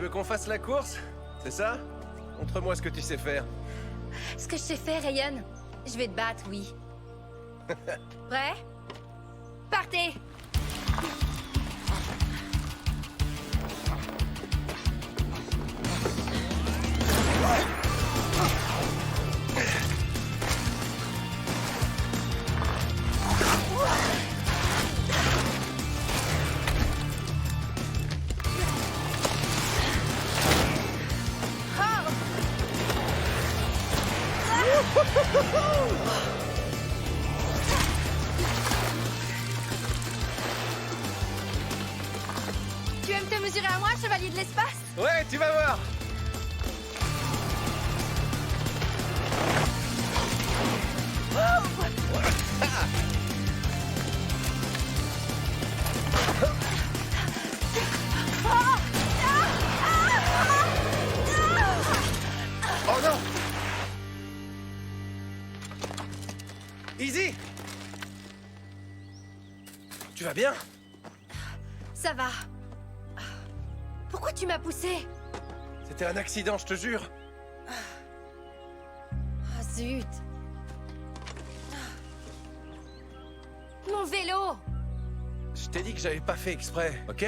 veux qu'on fasse la course? C'est ça? Montre-moi ce que tu sais faire. Ce que je sais faire, Ryan. Je vais te battre, oui. Prêt? Partez! Tu aimes te mesurer à moi, chevalier de l'espace? Ouais, tu vas voir! Oh non! Easy! Tu vas bien? Ça va. Pourquoi tu m'as poussé? C'était un accident, je te jure. Ah, zut. Mon vélo! Je t'ai dit que j'avais pas fait exprès, ok?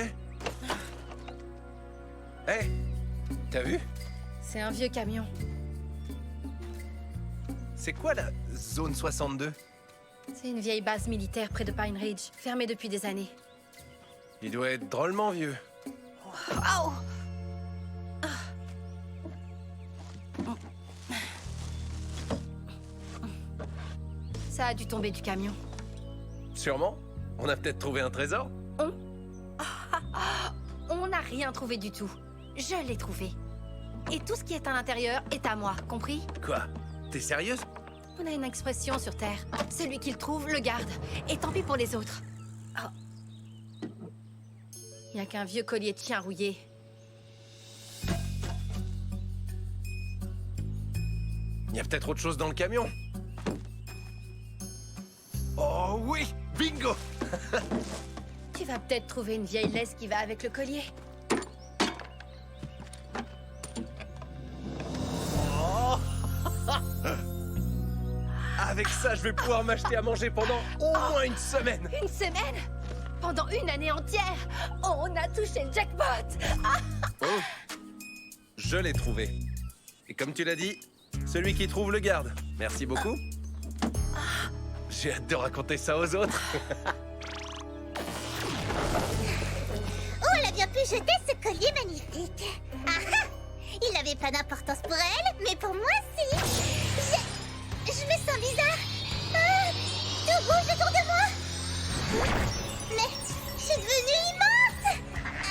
Hey! T'as vu? C'est un vieux camion. C'est quoi la zone 62? C'est une vieille base militaire près de Pine Ridge, fermée depuis des années. Il doit être drôlement vieux. Oh! Ça a dû tomber du camion. Sûrement. On a peut-être trouvé un trésor? On n'a rien trouvé du tout. Je l'ai trouvé. Et tout ce qui est à l'intérieur est à moi, compris? Quoi? T'es sérieuse? On a une expression sur Terre. Celui qui le trouve, le garde. Et tant pis pour les autres. Oh. Il n'y a qu'un vieux collier de chien rouillé. Il y a peut-être autre chose dans le camion. Oh oui! Bingo! Tu vas peut-être trouver une vieille laisse qui va avec le collier. Oh. Avec ça, je vais pouvoir m'acheter à manger pendant au moins une semaine. Une semaine? Pendant une année entière? On a touché le jackpot! Oh. Je l'ai trouvé. Et comme tu l'as dit, celui qui trouve le garde. Merci beaucoup. J'ai hâte de raconter ça aux autres. Oh, elle a bien pu jeter ce collier magnifique. Ah ah! Il n'avait pas d'importance pour elle, mais pour moi, si. Je me sens bizarre. Ah, tout rouge autour de moi. Mais je suis devenue immense.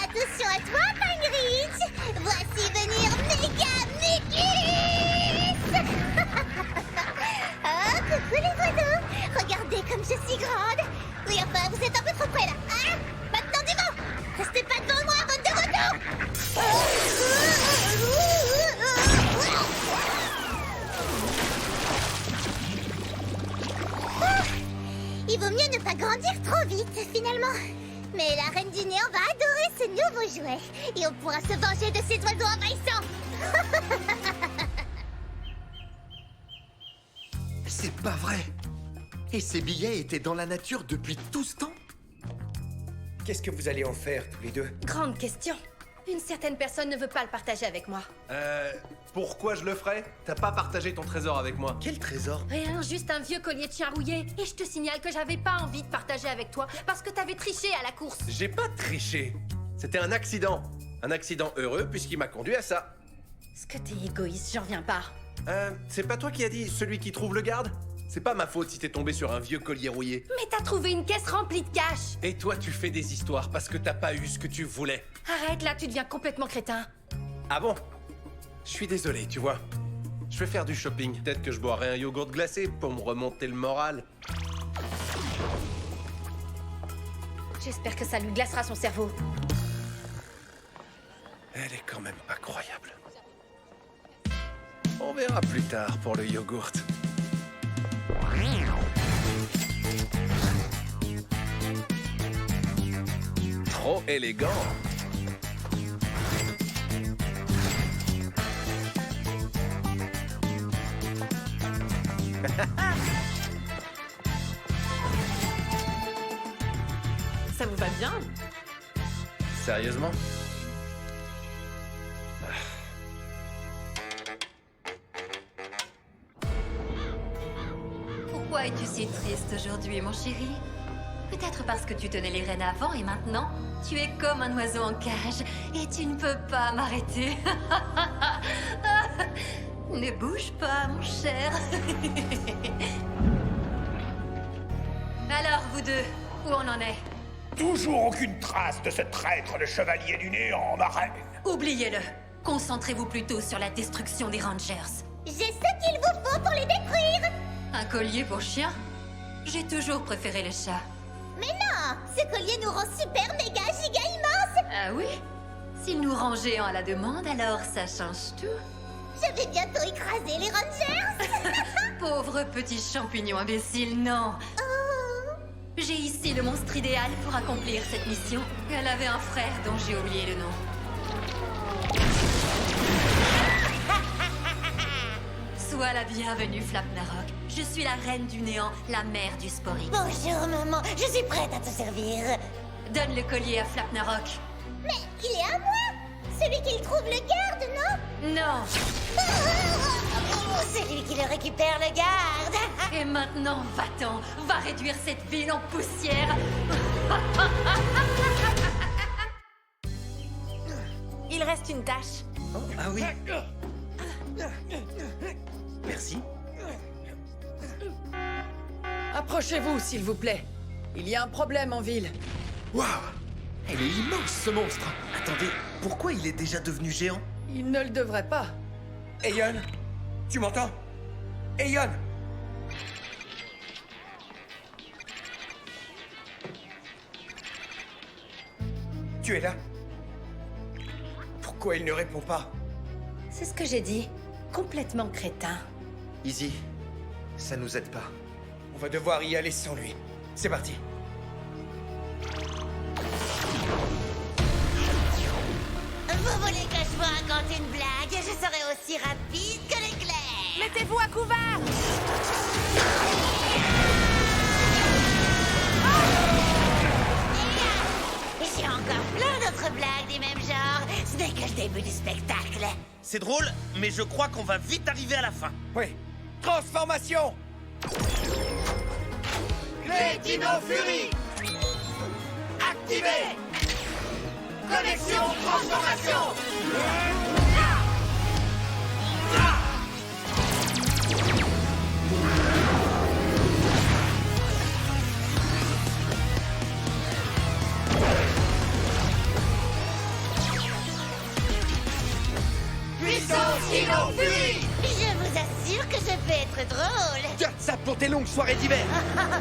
Attention à toi, Pine Ridge. Voici venir Méga Mégus. Oh, coucou les oiseaux. Regardez comme je suis grande. Oui, enfin, vous êtes un peu trop près là. Ah, maintenant du vent. Restez pas devant moi, bande de motos. Il vaut mieux ne pas grandir trop vite, finalement. Mais la Reine du Néant va adorer ce nouveau jouet. Et on pourra se venger de ces oiseaux envahissants. C'est pas vrai! Et ces billets étaient dans la nature depuis tout ce temps? Qu'est-ce que vous allez en faire, tous les deux? Grande question. Une certaine personne ne veut pas le partager avec moi. Pourquoi je le ferais? T'as pas partagé ton trésor avec moi. Quel trésor? Rien, juste un vieux collier de chien rouillé. Et je te signale que j'avais pas envie de partager avec toi parce que t'avais triché à la course. J'ai pas triché. C'était un accident. Un accident heureux puisqu'il m'a conduit à ça. Est-ce que t'es égoïste? J'en reviens pas. C'est pas toi qui as dit celui qui trouve le garde? C'est pas ma faute si t'es tombé sur un vieux collier rouillé. Mais t'as trouvé une caisse remplie de cash. Et toi, tu fais des histoires parce que t'as pas eu ce que tu voulais. Arrête, là, tu deviens complètement crétin. Ah bon? Je suis désolé, tu vois. Je vais faire du shopping. Peut-être que je boirai un yogourt glacé pour me remonter le moral. J'espère que ça lui glacera son cerveau. Elle est quand même pas croyable. On verra plus tard pour le yogourt. Trop élégant. Ça vous va bien? Sérieusement? Pourquoi es-tu si triste aujourd'hui, mon chéri? Peut-être parce que tu tenais les rênes avant et maintenant, tu es comme un oiseau en cage et tu ne peux pas m'arrêter. Ne bouge pas, mon cher. Alors, vous deux, où on en est? Toujours aucune trace de ce traître, le chevalier du néant, ma reine. Oubliez-le. Concentrez-vous plutôt sur la destruction des Rangers. J'ai ce qu'il vous faut pour les détruire. Un collier pour chien? J'ai toujours préféré les chats. Mais non, ce collier nous rend super méga giga immense. Ah oui? S'il nous rend géants à la demande, alors ça change tout. Je vais bientôt écraser les Rangers. Pauvre petit champignon imbécile, non. Oh. J'ai ici le monstre idéal pour accomplir cette mission. Elle avait un frère dont j'ai oublié le nom. Sois la bienvenue, Flapnarok. Je suis la reine du néant, la mère du Sporix. Bonjour maman, je suis prête à te servir. Donne le collier à Flapnarok. Mais il est à moi. Celui qu'il trouve le garde, non? Non. C'est lui qui le récupère, le garde. Et maintenant, va-t'en. Va réduire cette ville en poussière. Il reste une tâche. Oh, ah oui. Merci. Approchez-vous, s'il vous plaît. Il y a un problème en ville. Waouh! Elle est immense, ce monstre! Attendez, pourquoi il est déjà devenu géant? Il ne le devrait pas. Aeon, tu m'entends? Aeon! Tu es là? Pourquoi il ne répond pas? C'est ce que j'ai dit. Complètement crétin. Easy, ça nous aide pas. On va devoir y aller sans lui. C'est parti. Vous voulez que je vous raconte une blague? Je serai aussi rapide que l'éclair. Mettez-vous à couvert! J'ai encore plein d'autres blagues du même genre. Ce n'est que le début du spectacle. C'est drôle, mais je crois qu'on va vite arriver à la fin. Oui. Transformation! Les Dino Fury! Activé! Connexion transformation! Puissance Dino Fury! Je vous assure que je peux être drôle. Garde ça pour tes longues soirées d'hiver!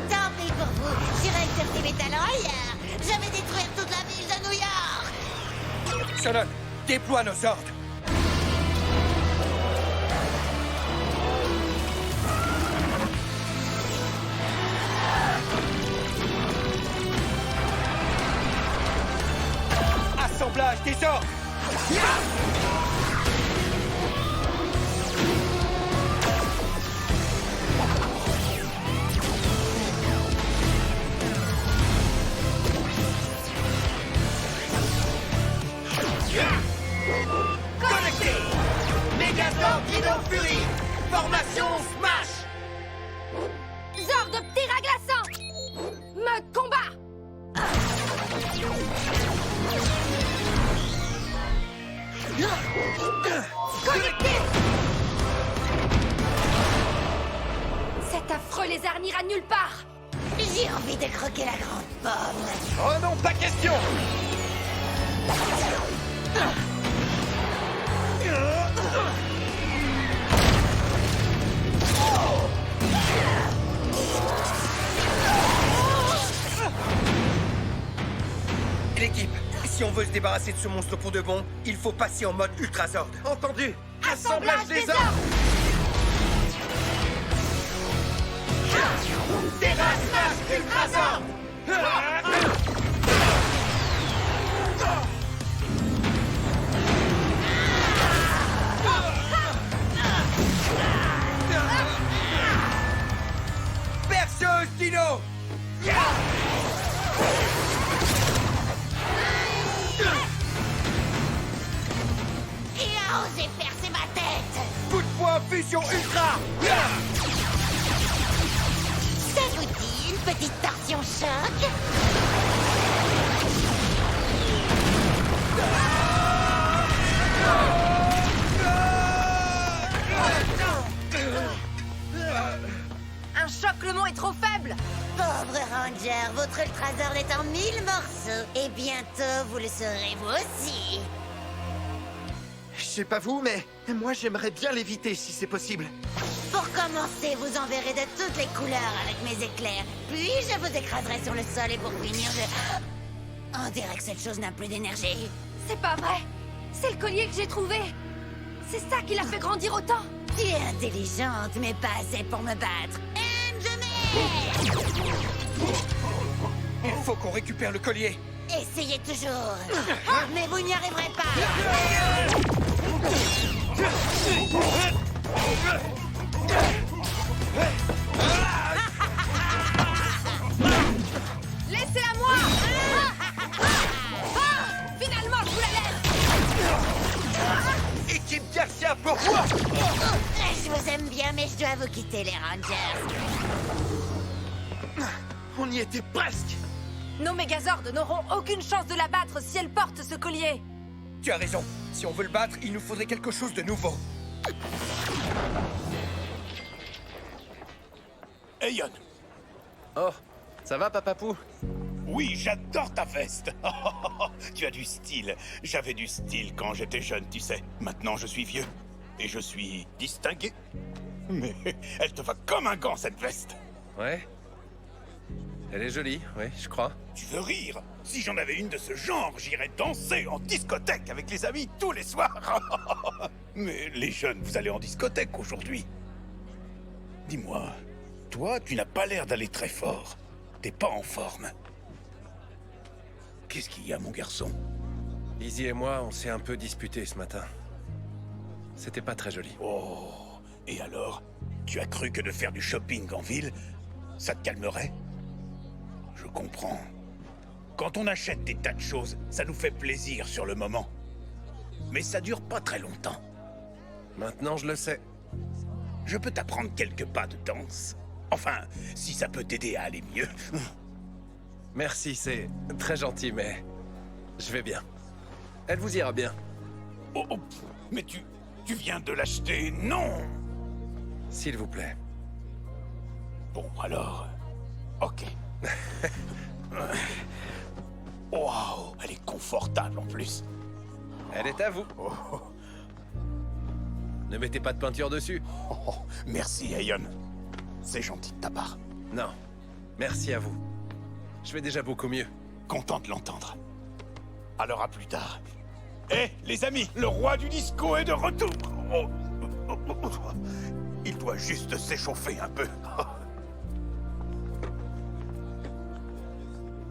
Tant pis pour vous. J'irai exercer mes talents ailleurs. Je vais détruire toute la ville de New York. Solon, déploie nos ordres. Assemblage des ordres. Connecté! Megazord Dino Fury! Formation Smash! Zord de petit rat glaçant! Mode combat! Connecté! Cet affreux lézard n'ira nulle part! J'ai envie de croquer la grande pomme. Oh non, pas question! L'équipe, si on veut se débarrasser de ce monstre pour de bon, il faut passer en mode Ultrazord. Entendu! Assemblage des ordres! Terra Smash Ultrazord! Fusion Ultra! Ça vous dit une petite torsion choc? Un choc-le-mont est trop faible. Pauvre Ranger, votre Ultrazord est en 1000 morceaux. Et bientôt, vous le serez vous aussi. Je sais pas vous, mais moi j'aimerais bien l'éviter si c'est possible. Pour commencer, vous enverrez de toutes les couleurs avec mes éclairs. Puis je vous écraserai sur le sol et pour finir, On dirait que cette chose n'a plus d'énergie. C'est pas vrai. C'est le collier que j'ai trouvé. C'est ça qui l'a fait grandir autant. Tu es intelligente, mais pas assez pour me battre. Enjamé! Il faut qu'on récupère le collier. Essayez toujours. Mais vous n'y arriverez pas. Laissez à moi. Finalement, je vous la laisse. Équipe Garcia, pourquoi? Je vous aime bien, mais je dois vous quitter, les Rangers. On y était presque. Nos Mégazords n'auront aucune chance de la battre si elle porte ce collier. Tu as raison. Si on veut le battre, il nous faudrait quelque chose de nouveau. Aeon. Oh, ça va, Papapou? Oui, j'adore ta veste. Tu as du style. J'avais du style quand j'étais jeune, tu sais. Maintenant, je suis vieux. Et je suis distingué. Mais elle te va comme un gant, cette veste. Ouais. Elle est jolie, oui, je crois. Tu veux rire? Si j'en avais une de ce genre, j'irais danser en discothèque avec les amis tous les soirs. Mais les jeunes, vous allez en discothèque aujourd'hui. Dis-moi, toi, tu n'as pas l'air d'aller très fort. T'es pas en forme. Qu'est-ce qu'il y a, mon garçon? Izzy et moi, on s'est un peu disputés ce matin. C'était pas très joli. Oh, et alors? Tu as cru que de faire du shopping en ville, ça te calmerait? Je comprends. Quand on achète des tas de choses, ça nous fait plaisir sur le moment. Mais ça dure pas très longtemps. Maintenant, je le sais. Je peux t'apprendre quelques pas de danse. Enfin, si ça peut t'aider à aller mieux. Merci, c'est très gentil, mais je vais bien. Elle vous ira bien. Oh, oh, mais tu viens de l'acheter, non? S'il vous plaît. Bon, alors... Ok. Waouh, elle est confortable en plus. Elle est à vous. Oh, Ne mettez pas de peinture dessus. oh, merci, Aeon. C'est gentil de ta part. Non. Merci à vous. Je vais déjà beaucoup mieux. Content de l'entendre. Alors à plus tard. Eh, les amis, le roi du disco est de retour. Oh, oh, oh, oh. Il doit juste s'échauffer un peu.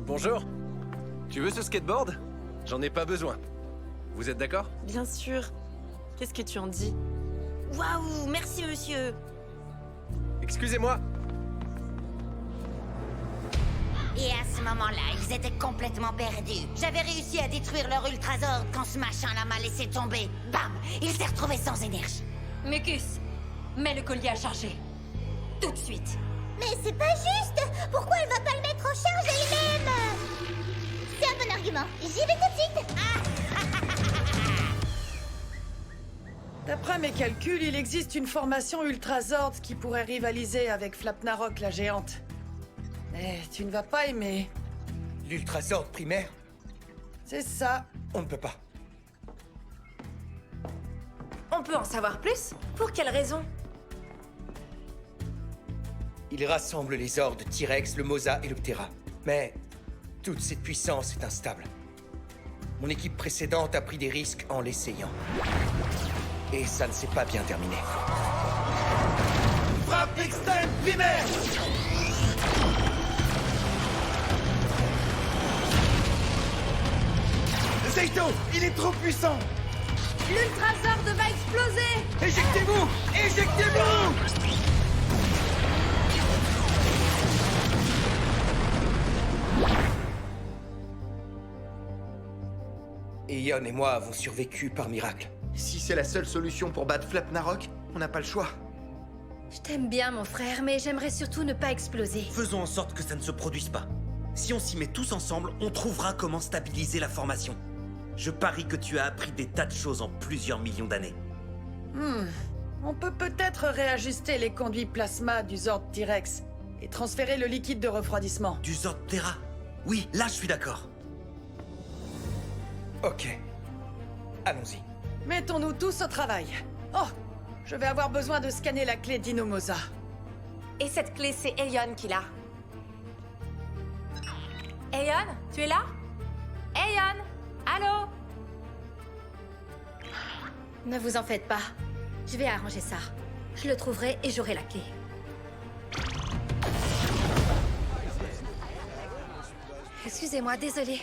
Bonjour. Tu veux ce skateboard? J'en ai pas besoin. Vous êtes d'accord? Bien sûr. Qu'est-ce que tu en dis? Waouh, merci, monsieur. Excusez-moi. Et à ce moment-là, ils étaient complètement perdus. J'avais réussi à détruire leur Ultrazord quand ce machin là m'a laissé tomber. Bam! Il s'est retrouvé sans énergie. Mucus, mets le collier à charger. Tout de suite. Mais c'est pas juste! Pourquoi elle va pas le mettre en charge elle-même? C'est un bon argument. J'y vais tout de suite. D'après mes calculs, il existe une formation Ultrazord qui pourrait rivaliser avec Flapnarok la géante. Mais tu ne vas pas aimer. L'Ultrazord primaire? C'est ça. On ne peut pas. On peut en savoir plus? Pour quelle raison? Il rassemble les ordres T-Rex, le Mosa et le Ptera. Mais toute cette puissance est instable. Mon équipe précédente a pris des risques en l'essayant. Et ça ne s'est pas bien terminé. Frappe extrême primaire! Zeito, il est trop puissant! L'Ultrazord va exploser! Éjectez-vous! Éjectez-vous! Aeon et moi avons survécu par miracle. Si c'est la seule solution pour battre Flapnarok, On n'a pas le choix. Je t'aime bien, mon frère, mais j'aimerais surtout ne pas exploser. Faisons en sorte que ça ne se produise pas. Si on s'y met tous ensemble, on trouvera comment stabiliser la formation. Je parie que tu as appris des tas de choses en plusieurs millions d'années. On peut peut-être réajuster les conduits plasma du Zord T-Rex et transférer le liquide de refroidissement. Du Zord Terra? Oui, là je suis d'accord. Ok. Allons-y. Mettons-nous tous au travail. Oh, je vais avoir besoin de scanner la clé d'Inomosa. Et cette clé, c'est Aeon qui l'a. Aeon, tu es là? Aeon, allô? Ne vous en faites pas. Je vais arranger ça. Je le trouverai et j'aurai la clé. Excusez-moi, désolée.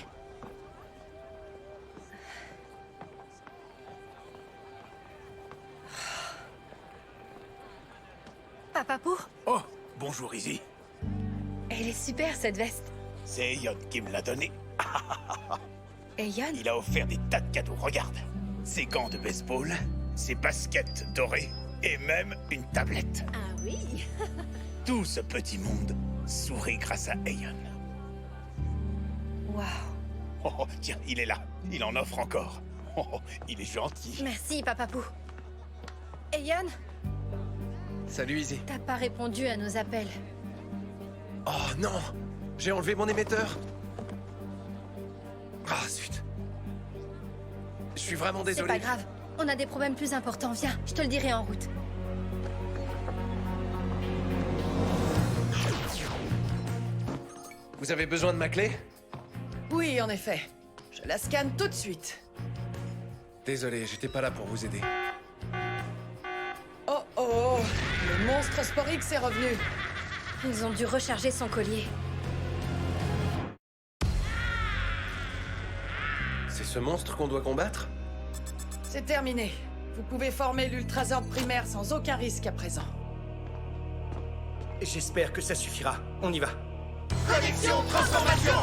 Papapou? Oh, bonjour Izzy. Elle est super, cette veste. C'est Aeon qui me l'a donnée. Aeon? Il a offert des tas de cadeaux, regarde. Ses gants de baseball, ses baskets dorées et même une tablette. Ah oui? Tout ce petit monde sourit grâce à Aeon. Waouh. Oh, oh, tiens, il est là. Il en offre encore. Oh, oh, il est gentil. Merci, Papapou. Aeon, Salut, Izzy. t'as pas répondu à nos appels. Oh non! J'ai enlevé mon émetteur. Ah, zut. Je suis vraiment C'est désolé. pas grave. On a des problèmes plus importants. Viens, je te le dirai en route. Vous avez besoin de ma clé? Oui, en effet. Je la scanne tout de suite. Désolé, j'étais pas là pour vous aider. Oh oh, le monstre Sporix est revenu. Ils ont dû recharger son collier. C'est ce monstre qu'on doit combattre? C'est terminé. Vous pouvez former l'Ultrazord primaire sans aucun risque à présent. J'espère que ça suffira. On y va. Connexion transformation.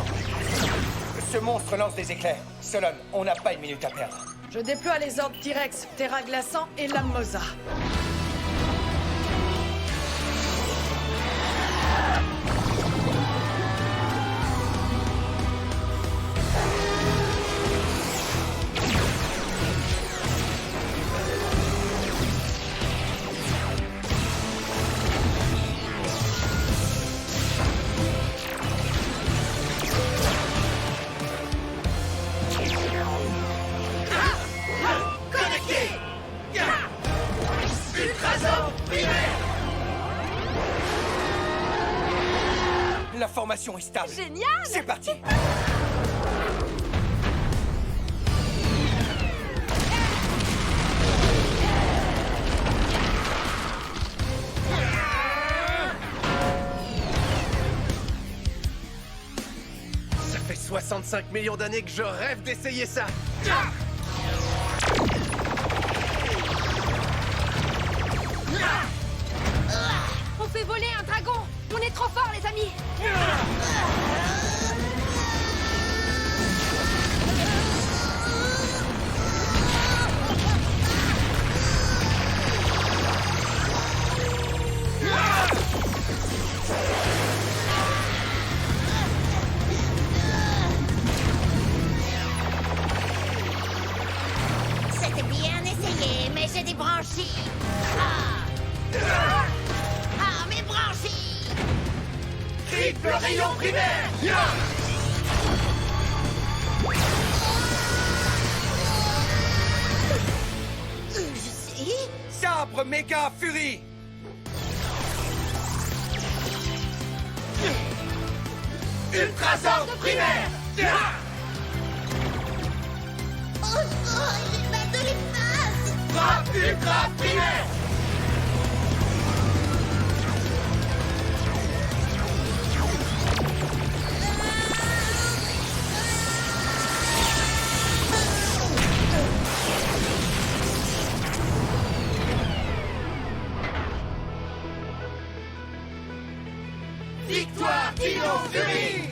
Ce monstre lance des éclairs. Solon, on n'a pas une minute à perdre. Je déploie les ordres T-Rex, Terra glaçant et Lamosa. La formation est stable. Génial! C'est parti. Ça fait 65 millions d'années que je rêve d'essayer ça! On fait voler un dragon! On est trop forts, les amis! C'était bien essayé, mais j'ai des branchies. Ah, mes branchies! Triple rayon primaire. Je sais. Sabre méga furie. Ultrazord primaire. Oh, il m'a de l'espace! Frappe ultra primaire. Victoire Dino Fury.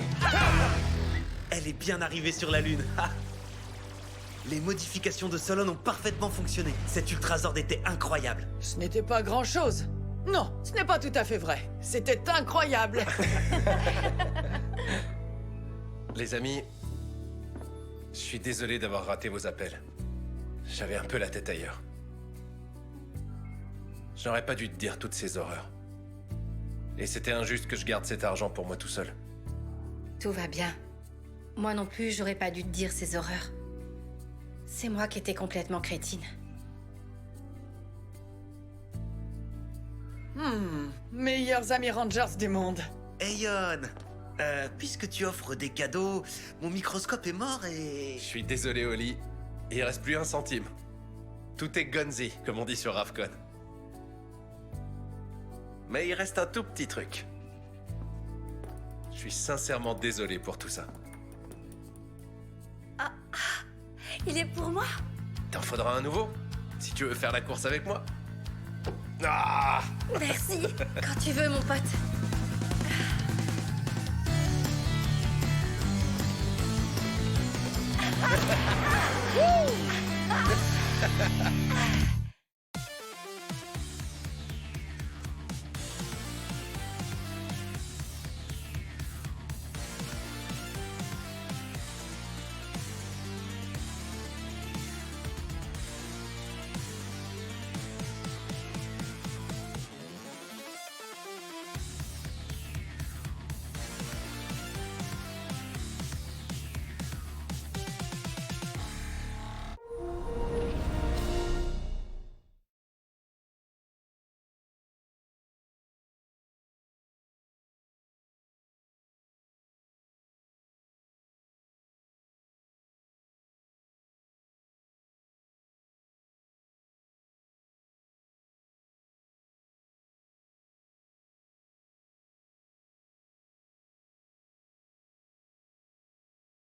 Elle est bien arrivée sur la Lune. Les modifications de Solon ont parfaitement fonctionné. Cet Ultrazord était incroyable. Ce n'était pas grand-chose. Non, ce n'est pas tout à fait vrai. C'était incroyable. Les amis, je suis désolé d'avoir raté vos appels. J'avais un peu la tête ailleurs. Je n'aurais pas dû te dire toutes ces horreurs. Et c'était injuste que je garde cet argent pour moi tout seul. Tout va bien. Moi non plus, j'aurais pas dû te dire ces horreurs. C'est moi qui étais complètement crétine. Meilleurs amis Rangers du monde. Aeon, puisque tu offres des cadeaux, mon microscope est mort et... Je suis désolé, Oli. Il reste plus un centime. Tout est gonzi, comme on dit sur Ravcon. Mais il reste un tout petit truc. Je suis sincèrement désolé pour tout ça. Il est pour moi? T'en faudra un nouveau, si tu veux faire la course avec moi. Ah! Merci. Quand tu veux, mon pote.